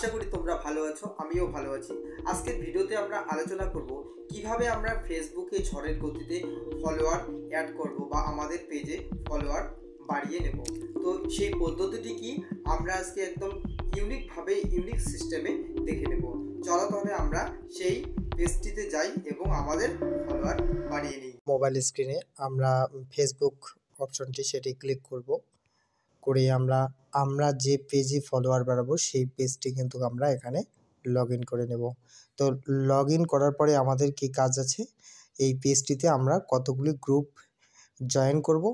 আশা করি তোমরা ভালো আছো, আমিও ভালো আছি। আজকের ভিডিওতে আমরা আলোচনা করব কিভাবে আমরা ফেসবুকে ঝড়ের গতিতে ফলোয়ার অ্যাড করব বা আমাদের পেজে ফলোয়ার বাড়িয়ে নেব। তো সেই পদ্ধতিটি কি আমরা আজকে একদম ইউনিক সিস্টেমে দেখে নেব। চলো তাহলে আমরা সেই পেজটিতে যাই এবং আমাদের ফলোয়ার বাড়িয়ে নিই। মোবাইল স্ক্রিনে আমরা ফেসবুক অপশনটি সেটি ক্লিক করব, করে আমরা যে পেজে ফলোয়ার বাড়াবো সেই পেজটি কিন্তু আমরা এখানে লগ ইন করে নেব। তো লগ ইন করার পরে আমাদের কি কাজ আছে, এই পেজটিতে আমরা কতগুলি গ্রুপ জয়েন করব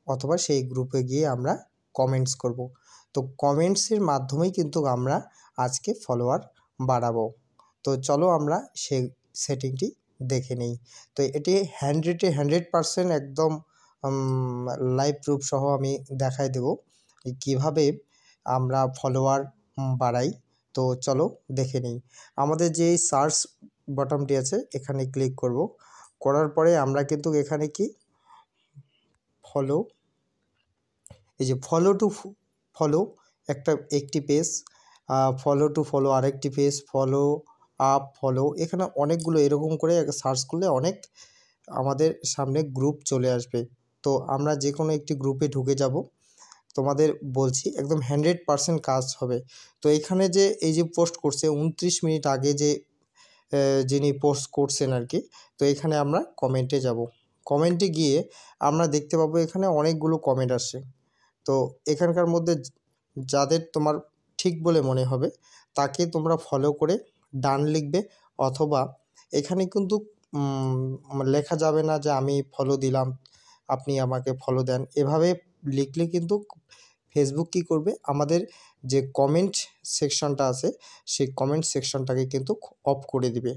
অথবা সেই গ্রুপে গিয়ে আমরা কমেন্টস করব। তো কমেন্টসের মাধ্যমেই কিন্তু আমরা আজকে ফলোয়ার বাড়াবো। তো চলো আমরা সেই সেটিংটি দেখে নিই। তো এটি 100% একদম লাইভ প্রুফ সহ আমি দেখাই দেব কিভাবে আমরা ফলোয়ার বাড়াই। তো চলো দেখে নিই। আমাদের যে সার্চ বটনটি আছে এখানে ক্লিক করব, করার পরে আমরা কিন্তু এখানে কি ফলো, এই যে ফলো টু ফলো একটি পেজ, ফলো টু ফলো আরেকটি পেজ, ফলো আপ ফলো, এখানে অনেকগুলো এরকম করে সার্চ করলে অনেক আমাদের সামনে গ্রুপ চলে আসবে। তো আমরা যে কোনো একটি গ্রুপে ঢুকে যাব। তোমাদের বলছি একদম 100% কাজ হবে। তো এখানে যে এই যে পোস্ট করছে 29 মিনিট আগে যে যিনি পোস্ট করছেন আর কি, তো এখানে আমরা কমেন্টে যাব। কমেন্টে গিয়ে আমরা দেখতে পাবো এখানে অনেকগুলো কমেন্ট আসছে। তো এখানকার মধ্যে যাদের তোমার ঠিক বলে মনে হবে তাকে তোমরা ফলো করে ডান লিখবে, অথবা এখানে কিন্তু লেখা যাবে না যে আমি ফলো দিলাম আপনি আমাকে ফলো দেন। এভাবে লিখলে কিন্তু ফেসবুক কী করবে, আমাদের যে কমেন্ট সেকশনটা আছে সেই কমেন্ট সেকশনটাকে কিন্তু অফ করে দিবে।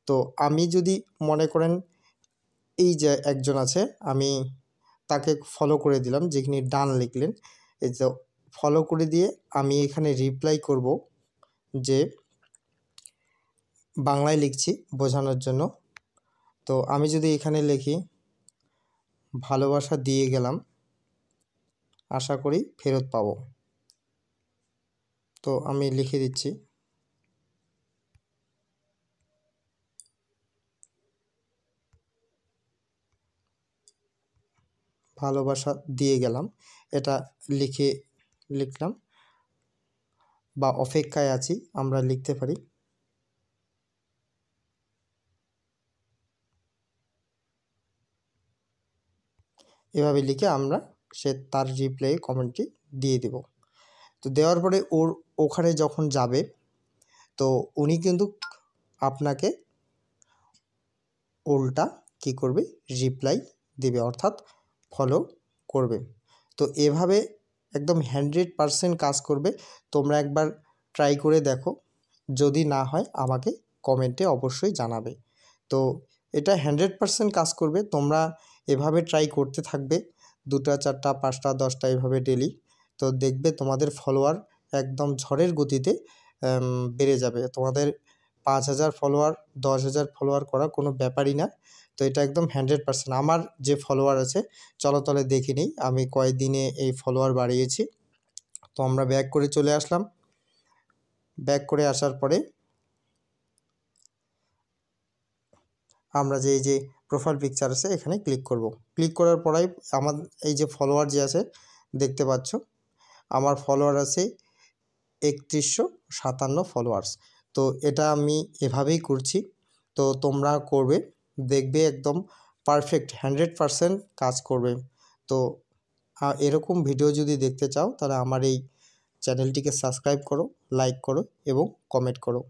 তো আমি যদি মনে করেন এই যে একজন আছে আমি তাকে ফলো করে দিলাম, যেখানে ডান লিখলেন, এই যে ফলো করে দিয়ে আমি এখানে রিপ্লাই করব, যে বাংলায় লিখছি বোঝানোর জন্য। তো আমি যদি এখানে লিখি ভালোবাসা দিয়ে গেলাম, আশা করি ফেরত পাবো। তো আমি লিখে দিচ্ছি ভালোবাসা দিয়ে গেলাম, এটা লিখলাম, বা অপেক্ষায় আছি আমরা লিখতে পারি। এভাবে লিখে আমরা তার রিপ্লাই কমেন্টটি দিয়ে দেব। তো দেওয়ার পরে ওখানে যখন যাবে তো উনি কিন্তু আপনাকে উল্টা কি করবে, রিপ্লাই দেবে, অর্থাৎ ফলো করবে। তো এভাবে একদম 100% কাজ করবে। তোমরা একবার ট্রাই করে দেখো, যদি না হয় আমাকে কমেন্টে অবশ্যই জানাবে। তো এটা 100% কাজ করবে। তোমরা এভাবে ট্রাই করতে থাকবে 2টা 4টা 5টা 10টা এভাবে ডেলি। তো দেখবে তোমাদের ফলোয়ার একদম ঝড়ের গতিতে বেড়ে যাবে। তোমাদের 5000 ফলোয়ার 10,000 ফলোয়ার করা কোনো ব্যাপারই না। তো এটা একদম 100%। আমার যে ফলোয়ার আছে চলো তাহলে দেখে নিই আমি কয়েকদিনে এই ফলোয়ার বাড়িয়েছি। তো আমরা ব্যাক করে চলে আসলাম। ব্যাক করে আসার পরে আমরা এই যে প্রোফাইল পিকচার আছে এখানে ক্লিক করব। ক্লিক করার পরেই আমার এই যে ফলোয়ার যে আছে দেখতে পাচ্ছ, আমার ফলোয়ার আছে 3157 ফলোয়ার্স। তো এটা আমি এভাবেই করছি। তো তোমরা করবে, দেখবে একদম পারফেক্ট 100% কাজ করবে। তো এরকম ভিডিও যদি দেখতে চাও তাহলে আমার এই চ্যানেলটিকে সাবস্ক্রাইব করো, লাইক করো এবং কমেন্ট করো।